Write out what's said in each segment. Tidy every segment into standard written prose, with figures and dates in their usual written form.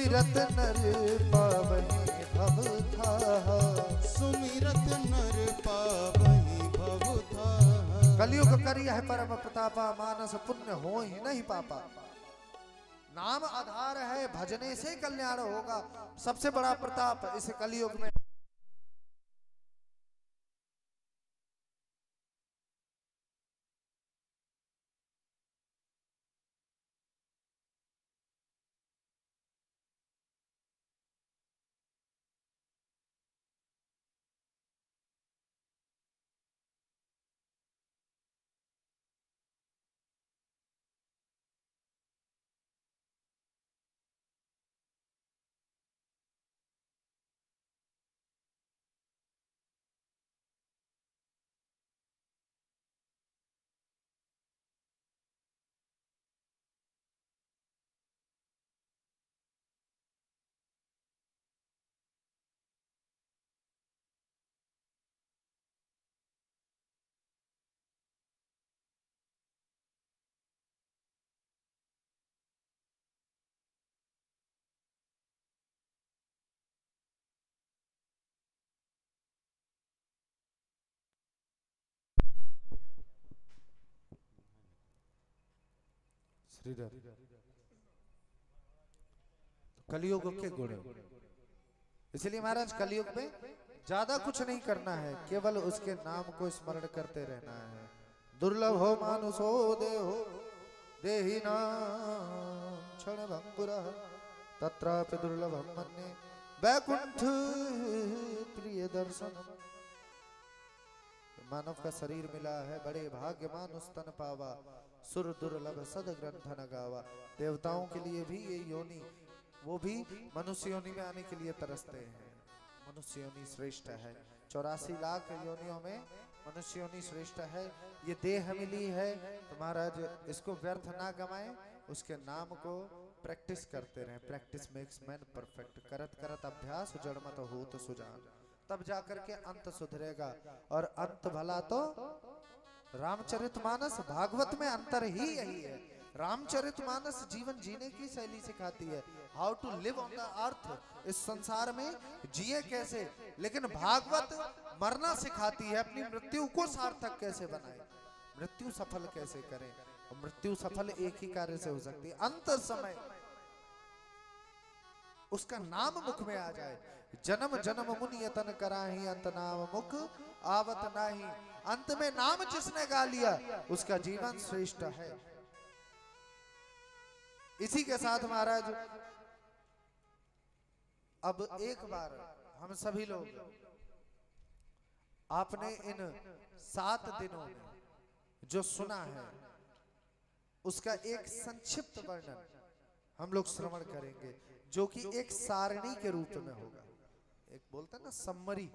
सुमिरत नर पावहि भव थाहा, सुमिरत नर पावहि भव थाहा। कलयुग करिय है परम प्रतापा, मानस पुण्य हो ही नहीं पापा। नाम आधार है, भजने से कल्याण होगा। सबसे बड़ा प्रताप इस कलयुग में श्रीधर कलयुग के गुण, इसलिए महाराज कलयुग में ज्यादा कुछ नहीं करना है, केवल उसके नाम को स्मरण करते रहना है। दुर्लभ हो मानुषो देहो देहि नाम क्षण भंगुरः, तत्रापि दुर्लभम मन्ये वैकुंठ प्रिय दर्शन। मानव का शरीर मिला है, बड़े भाग्यमान उस तन पावा, सुर दुर्लभ सद ग्रंथन गावा। देवताओं के लिए भी ये योनि, वो भी मनुष्य योनि में आने के लिए तरसते हैं। मनुष्य योनि श्रेष्ठ है, 84 लाख योनियों में मनुष्य योनि श्रेष्ठ है। ये देह मिली है तो महाराज इसको व्यर्थ ना गवाएं, उसके नाम को प्रैक्टिस करते रहें। प्रैक्टिस मेक्स मैन परफेक्ट, करत करत अभ्यास जड़ मत हो तो सुजान, तब जाकर के अंत सुधरेगा। और अंत भला तो रामचरितमानस भागवत में अंतर ही यही है। रामचरितमानस जीवन जीने की शैली सिखाती है, how to live on the earth, इस संसार में जिए कैसे। लेकिन भागवत मरना सिखाती है, अपनी मृत्यु को सार्थक कैसे बनाए, मृत्यु सफल कैसे करें। और मृत्यु सफल एक ही कार्य से हो सकती है, अंत समय उसका नाम मुख में आ जाए। जन्म जन्म मुनि यतन कराही, अंत नाम मुख आवत नाही। अंत में नाम जिसने गा लिया उसका जीवन श्रेष्ठ है। इसी के साथ महाराज अब एक बार हम सभी लोग, आपने इन 7 दिनों में जो सुना है उसका एक संक्षिप्त वर्णन हम लोग श्रवण करेंगे, जो कि एक सारणी के रूप में होगा। एक बोलते हैं ना सम्मरी,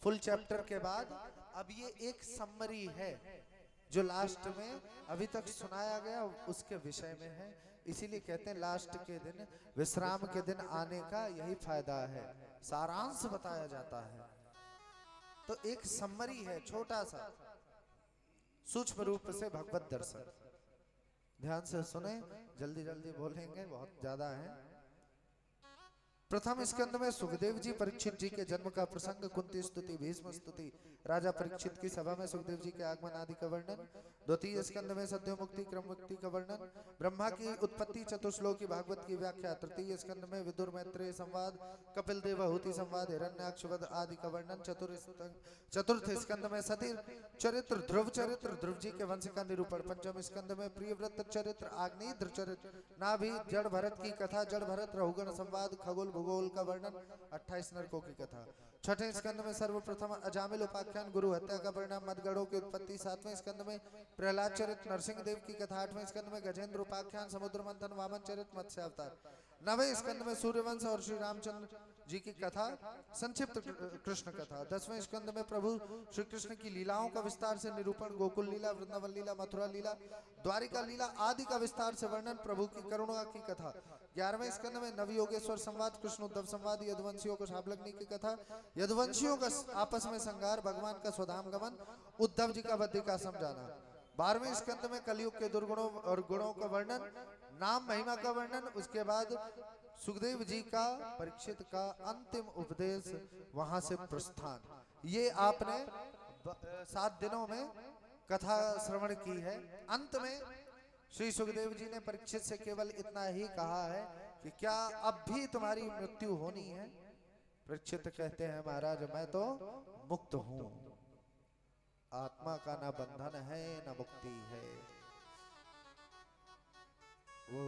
फुल चैप्टर के बाद अब ये एक सम्मरी है जो लास्ट में अभी तक सुनाया गया उसके विषय में है। इसीलिए कहते हैं लास्ट के दिन, विश्राम के दिन आने का यही फायदा है, सारांश बताया जाता है। तो एक सम्मरी है, छोटा सा सूक्ष्म रूप से भगवत दर्शन। ध्यान से सुने, जल्दी जल्दी बोलेंगे, बहुत ज्यादा है। प्रथम स्कंद में सुखदेव जी परीक्षित जी के जन्म का प्रसंग, कुंती स्तुति, भीष्म स्तुति, राजा परीक्षित की सभा में सुखदेव जी के आगमन आदि का वर्णन। द्वितीय स्कंद में सद्यो मुक्ति क्रम मुक्ति का वर्णन, ब्रह्मा की उत्पत्ति, चतुश्लोकी भागवत की व्याख्या। तृतीय स्कंद में विदुर मैत्रेय संवाद, कपिल देवहूति संवाद, हिरण्याक्ष वध आदि का वर्णन। चतुर्थ स्कंद में सती चरित्र, ध्रुव चरित्र, ध्रुव जी के वंश का निरूपण। पंचम स्कंद में प्रियव्रत चरित्र, आग्नेय चरित्र, नाभि, जड़ भरत की कथा, जड़ भरत रहुगण संवाद, खगोल भूगोल का वर्णन, 28 नरकों की कथा। छठे स्कंद में सर्वप्रथम अजामिल उपाख्यान, गुरु हत्या का परिणाम, मदगढ़ों की उत्पत्ति। सातवें स्कंद में प्रहलाद चरित्र, नरसिंह देव की कथा। आठवें स्कंद में गजेंद्र उपाख्यान, समुद्र मंथन, वामन चरित्र, मत्स्य अवतार। नवें स्कंद में सूर्यवंश और श्री रामचंद्र जी की कथा, संक्षिप्त कृष्ण कथा। 10वें स्कंद में प्रभु श्री कृष्ण की लीलाओं का विस्तार से निरूपण, गोकुल लीला, वृंदावन लीला, मथुरा लीला, द्वारिका लीला आदि का विस्तार से वर्णन, प्रभु की करुणा की कथा। 11वें स्कंद में नवयोगेश्वर संवाद, कृष्ण उद्धव संवाद, यदुवंशियों को शाबलग्नि की कथा, यदुवंशियों का आपस में संघार, भगवान का स्वधाम गमन, उद्धव जी का बद्रिका समझाना। 12वें स्कंद में कलयुग के दुर्गुणों और गुणों का वर्णन, नाम महिमा का वर्णन, उसके बाद सुखदेव जी का परीक्षित का अंतिम उपदेश, वहां से प्रस्थान। ये आपने 7 दिनों में कथा श्रवण की है। अंत में श्री सुखदेव जी ने परीक्षित से केवल इतना ही कहा है कि क्या अब भी तुम्हारी मृत्यु होनी है? परीक्षित कहते हैं महाराज मैं तो मुक्त हूं, आत्मा का ना बंधन है ना मुक्ति है, वो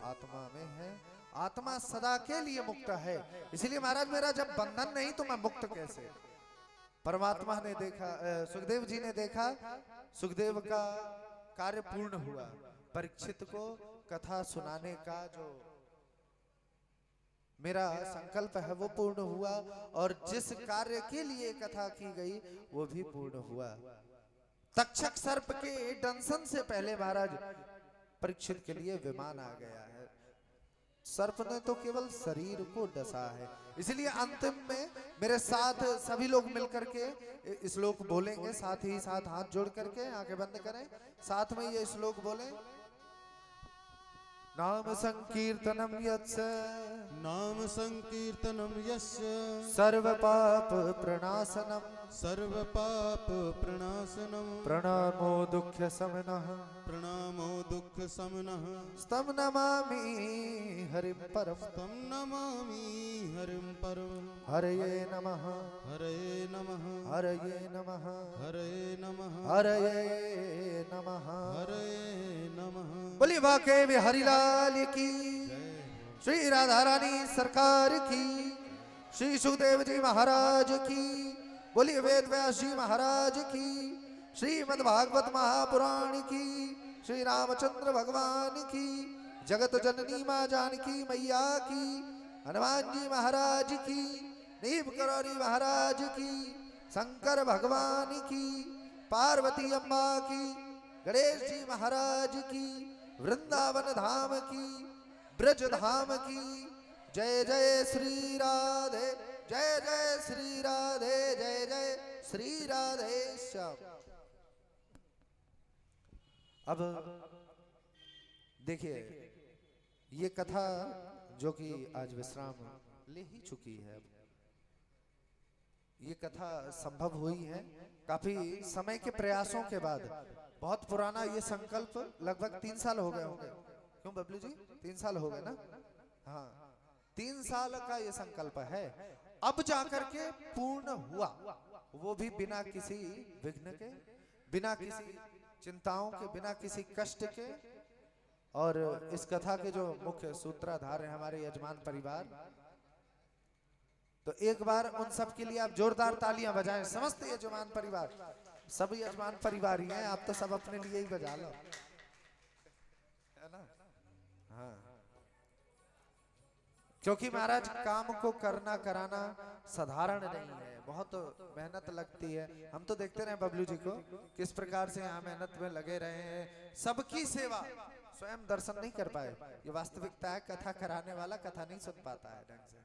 आत्मा में है, आत्मा सदा के लिए मुक्त है। इसलिए महाराज मेरा जब बंधन नहीं तो मैं मुक्त कैसे? परमात्मा ने देखा, सुखदेव जी ने देखा, सुखदेव का कार्य पूर्ण हुआ, परीक्षित को कथा सुनाने का जो मेरा संकल्प है वो पूर्ण हुआ, और जिस कार्य के लिए कथा की गई वो भी पूर्ण हुआ। तक्षक सर्प के दंशन से पहले महाराज परीक्षित के लिए विमान आ गया है। सर्प ने तो केवल शरीर को डसा है। इसलिए अंतिम में मेरे साथ सभी लोग मिलकर के श्लोक बोलेंगे, साथ ही साथ हाथ जोड़ करके आंखें बंद करें, साथ में ये श्लोक बोलें। नाम संकीर्तनम यस्य, नाम संकीर्तनम यस्य, सर्व पाप प्रणाशनम, सर्व पाप प्रणाशनम, प्रणामो दुख समनः, प्रणामो दुख समनः, स्तम नमामि हरिं परम, तं नमामि हरिं परम। हरये नमः, हरये नमः, हरये नमः, हरये नमः, हरये नमः, हरये नमः। बोलिए वाके बिहारी लाल की, श्री राधा रानी सरकार की, श्री सुखदेव जी महाराज की, बोलिए वेद व्यास जी महाराज की, श्रीमद् भागवत महापुराण की, श्री रामचंद्र भगवान की, जगत जननी माँ जानकी मैया की, हनुमान जी महाराज की, नीम करौरी महाराज की, शंकर भगवान की, पार्वती अम्मा की, गणेश जी महाराज की, वृंदावन धाम की, ब्रज धाम की। जय जय श्री राधे, जय जय श्री राधे, जय जय श्री राधे श्याम। अब देखिए ये कथा जो कि आज विश्राम ले ही चुकी है, ये कथा संभव हुई है काफी समय के प्रयासों के बाद। बहुत पुराना ये संकल्प, लगभग 3 साल हो गए होंगे, क्यों बबलू जी? 3 साल हो गए ना? हाँ, 3 साल का ये संकल्प है, अब जाकर के पूर्ण हुआ, वो भी बिना किसी विघ्न के, बिना किसी चिंताओं के, बिना किसी कष्ट के। और इस कथा के जो मुख्य सूत्रधार हैं हमारे यजमान परिवार, तो एक बार उन सब के लिए आप जोरदार तालियां बजाएं। समस्त यजमान परिवार, सब यजमान परिवार ही हैं, आप तो सब अपने लिए ही बजा लो, है ना? हाँ, क्योंकि महाराज काम को करना कराना साधारण नहीं है, बहुत मेहनत लगती है। हम तो देखते रहे बबलू जी को किस प्रकार से यहाँ मेहनत में लगे रहे हैं, सबकी सेवा, स्वयं दर्शन नहीं कर पाए। ये वास्तविकता है, कथा कराने वाला कथा नहीं सुन पाता है ढंग से,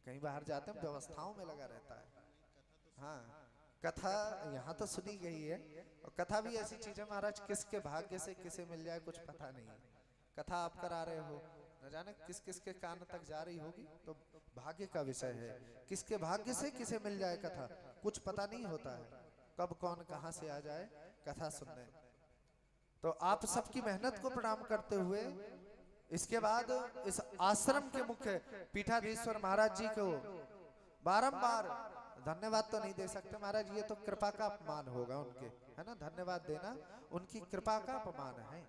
कहीं बाहर जाते हैं व्यवस्थाओं में लगा रहता है। हाँ, कथा यहाँ तो सुनी गई है, और कथा भी ऐसी चीज है महाराज, किसके भाग्य से किसे मिल जाए कुछ पता नहीं है। कथा आप करा रहे हो, न जाने किस किस के कान तक जा रही होगी, तो भाग्य का विषय है, किसके भाग्य से किसे मिल जाए कथा, कुछ पता नहीं होता है, कब कौन कहां से आ जाए कथा सुनने। तो आप सबकी मेहनत को प्रणाम करते हुए, इसके बाद इस आश्रम के मुख्य पीठाधीश्वर महाराज जी को बारंबार धन्यवाद तो नहीं दे सकते महाराज, ये तो कृपा का अपमान होगा उनके, है ना? धन्यवाद देना उनकी कृपा का अपमान है।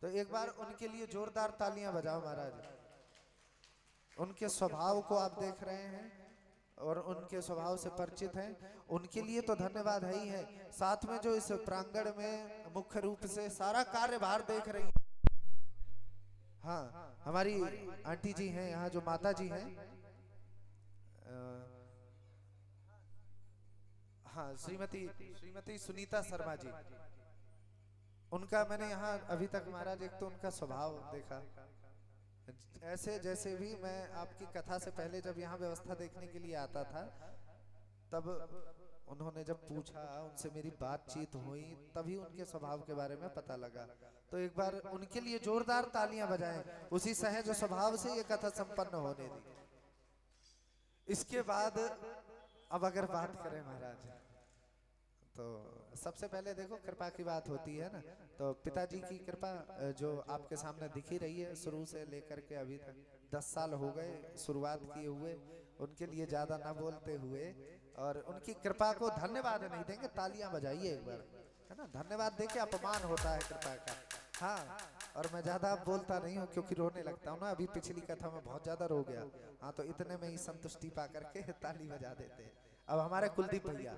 तो एक बार उनके लिए जोरदार तालियां बजाओ महाराज। उनके स्वभाव को आप देख रहे हैं और उनके स्वभाव से परिचित हैं, उनके लिए तो धन्यवाद है ही है। साथ में जो इस प्रांगण में मुख्य रूप से सारा कार्यभार देख रही है, हाँ, हमारी आंटी जी हैं यहाँ, जो माता जी हैं, हाँ, श्रीमती सुनीता शर्मा जी, उनका मैंने यहाँ अभी तक महाराज एक तो उनका स्वभाव देखा, ऐसे जैसे भी मैं आपकी कथा से पहले जब यहाँ व्यवस्था देखने के लिए आता था, तब उन्होंने जब पूछा, उनसे मेरी बातचीत हुई, तभी उनके स्वभाव के बारे में पता लगा। तो एक बार उनके लिए जोरदार तालियां बजाएं, उसी सहज स्वभाव से ये कथा संपन्न होने दी। इसके बाद अब अगर बात करें महाराज, तो सबसे पहले देखो कृपा की बात होती है ना, तो पिताजी की कृपा जो आपके सामने दिखी रही है शुरू से लेकर के अभी तक 10 साल हो गए शुरुआत किए हुए, उनके लिए ज्यादा ना बोलते हुए, और उनकी कृपा को धन्यवाद नहीं देंगे, तालियां बजाइए एक बार, है ना। धन्यवाद देके अपमान होता है कृपा का। हाँ, और मैं ज्यादा बोलता नहीं हूँ क्योंकि रोने लगता हूँ ना, अभी पिछली कथा में बहुत ज्यादा रो गया। हाँ, तो इतने में ही संतुष्टि पा करके ताली बजा देते हैं। अब हमारे कुलदीप भैया,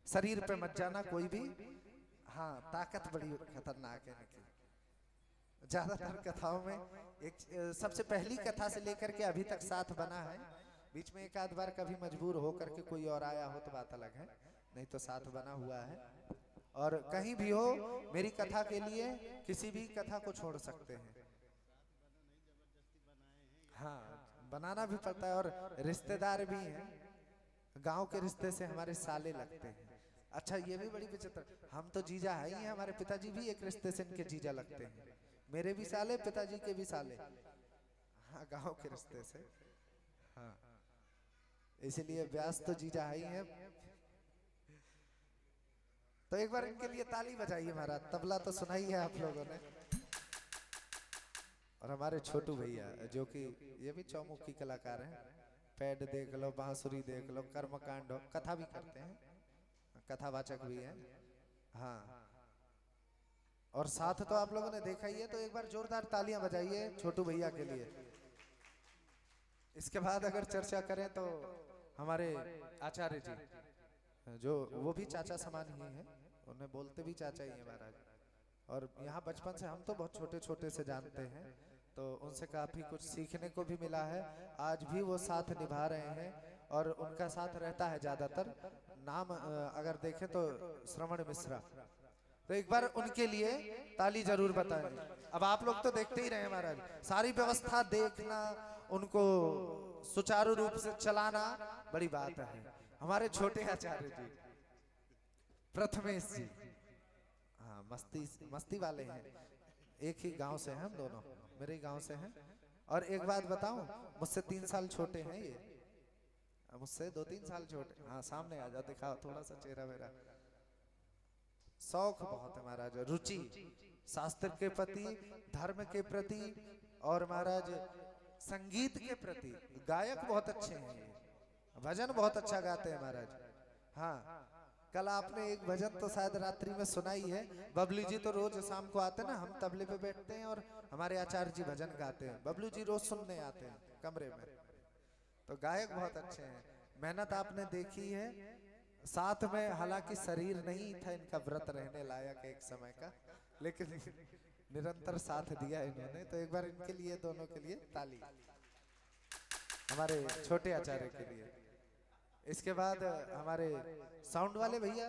शरीर पे मत जाना कोई भी, हाँ ताकत बड़ी खतरनाक है इनकी। ज्यादातर कथाओं में एक सबसे पहली कथा से लेकर के अभी तक साथ बना है, बीच में एक आध बार कभी मजबूर हो करके कोई और आया हो तो बात अलग है, नहीं तो साथ बना हुआ है। और कहीं भी हो मेरी कथा के लिए किसी भी कथा को छोड़ सकते हैं। हाँ, बनाना भी पड़ता है, और रिश्तेदार भी हैं, गांव के रिश्ते से हमारे साले लगते हैं। अच्छा, ये भी बड़ी विचित्र, हम तो जीजा है ही हैं, हमारे पिताजी भी एक रिश्ते से इनके जीजा लगते हैं, मेरे भी साले पिताजी के भी साले। हाँ, गांव के रिश्ते से। हाँ, इसलिए व्यास तो जीजा है ही है। तो एक बार इनके लिए ताली बजाइए महाराज, तबला तो सुना ही है आप लोगों ने। और हमारे छोटू भैया जो कि ये भी चौमुखी कलाकार हैं, पैड देख लो, बांसुरी देख लो, कर्मकांड, कथा भी करते हैं, कथावाचक भी हैं। हाँ, और साथ तो आप लोगों ने देखा ही है, तो एक बार जोरदार तालियां बजाइए छोटू भैया के लिए। इसके बाद अगर चर्चा करें तो हमारे आचार्य जी, जो वो भी चाचा समान ही हैं, उन्हें बोलते भी चाचा ही हैं महाराज। और यहाँ बचपन से हम तो बहुत छोटे छोटे से जानते हैं, तो उनसे काफी कुछ सीखने को भी मिला है। आज भी वो साथ निभा रहे हैं, और उनका साथ रहता है ज्यादातर। नाम अगर देखें तो श्रवण मिश्रा, तो एक बार उनके लिए ताली जरूर बताएं। अब आप लोग तो देखते ही रहे महाराज, सारी व्यवस्था देखना, उनको सुचारू रूप से चलाना बड़ी बात है। हमारे छोटे आचार्य जी प्रथमेश जी, हाँ मस्ती वाले हैं, एक ही गांव से हैं हम दोनों, मेरे गांव से हैं। और एक बात बताऊं, मुझसे 3 साल छोटे हैं ये, मुझसे 2-3 साल छोटे। हाँ, सामने आ जाओ, दिखाओ थोड़ा सा चेहरा मेरा। शौक बहुत है महाराज, रुचि शास्त्र के प्रति, धर्म के प्रति, और महाराज संगीत के प्रति। गायक बहुत अच्छे हैं ये, भजन बहुत अच्छा गाते हैं महाराज। हाँ, कल आपने एक भजन तो शायद रात्रि में सुना ही है। बबलू जी तो रोज शाम को आते हैं ना, हम तबले पे बैठते हैं और हमारे आचार्य जी भजन गाते हैं, बबलू जी रोज सुनने आते हैं कमरे में। तो गायक बहुत अच्छे हैं, मेहनत आपने देखी है। साथ में हालांकि शरीर नहीं था इनका व्रत रहने लायक एक समय का, लेकिन निरंतर साथ दिया इन्होंने। तो एक बार इनके लिए, दोनों के लिए ताली, हमारे छोटे आचार्य के लिए। इसके बाद हमारे साउंड वाले भैया,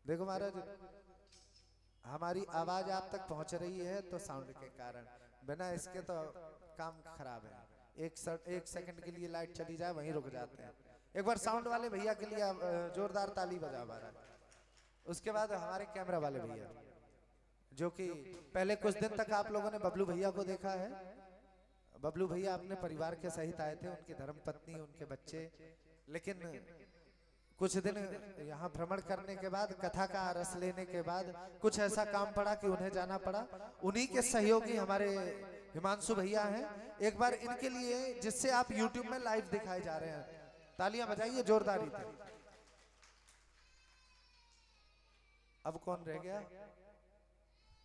देखो महाराज हमारी आवाज आप तक पहुंच रही है तो साउंड के कारण, बिना इसके तो काम खराब है। एक सेकंड के लिए लाइट चली जाए वहीं रुक जाते हैं। एक बार साउंड वाले भैया के लिए जोरदार ताली बजा महाराज। उसके बाद हमारे कैमरा वाले भैया, जो कि पहले कुछ दिन तक आप लोगों ने बबलू भैया को देखा है। बबलू भैया अपने परिवार के सहित आए थे, उनकी धर्मपत्नी, उनके बच्चे, लेकिन कुछ दिन यहाँ भ्रमण करने के बाद, कथा का रस लेने के बाद कुछ ऐसा काम पड़ा कि उन्हें जाना पड़ा। उन्हीं के सहयोगी हमारे हिमांशु भैया हैं। एक बार इनके लिए, जिससे आप YouTube में लाइव दिखाए जा रहे हैं, तालियां बजाइए जोरदारी से। अब कौन रह गया?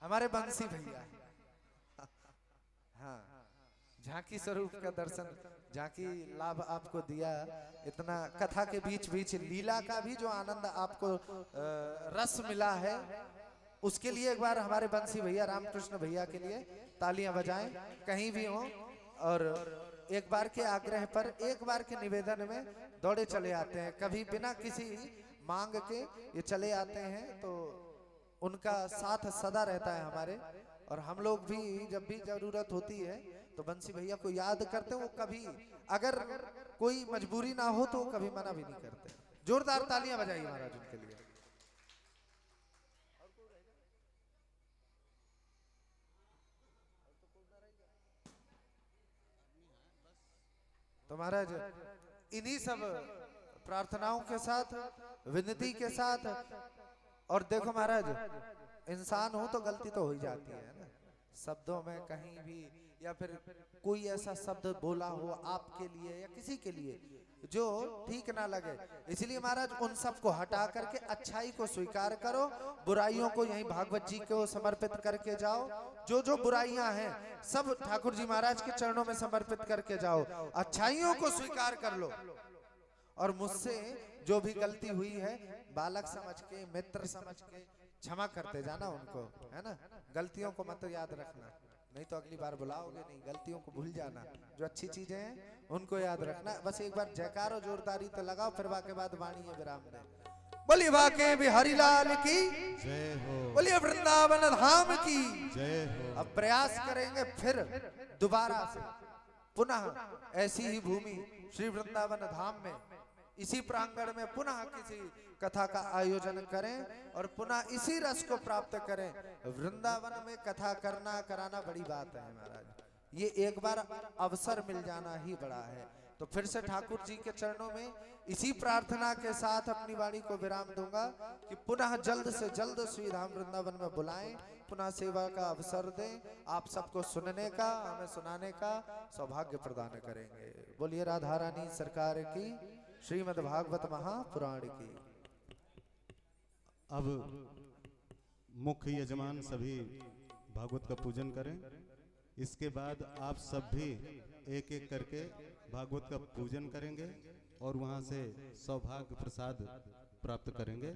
हमारे बंसी भैया। हाँ, झांकी स्वरूप का दर्शन, झांकी लाभ आपको दिया। इतना कथा के बीच बीच लीला का भी जो आनंद आपको रस मिला है, उसके लिए एक बार हमारे बंसी भैया, रामकृष्ण भैया के लिए तालियां बजाएं कहीं भी हो। और एक बार के आग्रह पर, एक बार के निवेदन में दौड़े चले आते हैं, कभी बिना किसी मांग के ये चले आते हैं। तो उनका साथ सदा रहता है हमारे, और हम लोग भी जब भी जरूरत होती है तो बंसी भैया को याद करते हैं। वो कभी अगर कोई मजबूरी ना हो तो वो कभी मना भी नहीं करते। जोरदार तालियां बजाइए महाराज उनके लिए। तो महाराज इन्हीं सब प्रार्थनाओं के साथ, विनती के साथ, और देखो महाराज इंसान हो तो गलती तो हो ही जाती है ना, शब्दों में कहीं भी, या फिर कोई ऐसा शब्द बोला हो आपके लिए या किसी के लिए जो ठीक ना लगे, इसलिए महाराज उन सब को हटा करके अच्छाई को स्वीकार करो, बुराइयों को यहीं भागवत जी को समर्पित करके जाओ। जो जो बुराइयां हैं सब ठाकुर जी महाराज के चरणों में समर्पित करके जाओ, अच्छाइयों को स्वीकार कर लो, और मुझसे जो भी गलती हुई है बालक समझ के, मित्र समझ के क्षमा करते जाना उनको, है ना। गलतियों को मत याद रखना, नहीं तो अगली बार बुलाओगे नहीं, गलतियों को भूल जाना, जो अच्छी चीजें हैं उनको याद रखना। बस एक बार जयकारो जोरदारी तो लगाओ, फिर वाके बाद वाणी है विराम दे। बोलिए वाके बिहारी लाल की जय हो, बोलिए वृंदावन धाम की जय हो। अब प्रयास करेंगे फिर दोबारा से पुनः ऐसी ही भूमि श्री वृंदावन धाम में, इसी प्रांगण में पुनः किसी कथा का आयोजन करें और पुनः इसी रस को प्राप्त करें। वृंदावन में कथा करना कराना बड़ी बात है महाराज, ये एक बार अवसर मिल जाना ही बड़ा है। तो फिर से ठाकुर जी के चरणों में इसी प्रार्थना के साथ अपनी वाणी को विराम दूंगा कि पुनः जल्द से जल्द श्री धाम वृंदावन में बुलाएं, पुनः सेवा का अवसर दें, आप सबको सुनने का, हमें सुनाने का सौभाग्य प्रदान करेंगे। बोलिए राधा रानी सरकार की, श्रीमद् भागवत महापुराण की। अब मुख्य यजमान सभी भागवत का पूजन करें, इसके बाद आप सब भी एक एक करके भागवत का पूजन करेंगे और वहां से सौभाग्य प्रसाद प्राप्त करेंगे।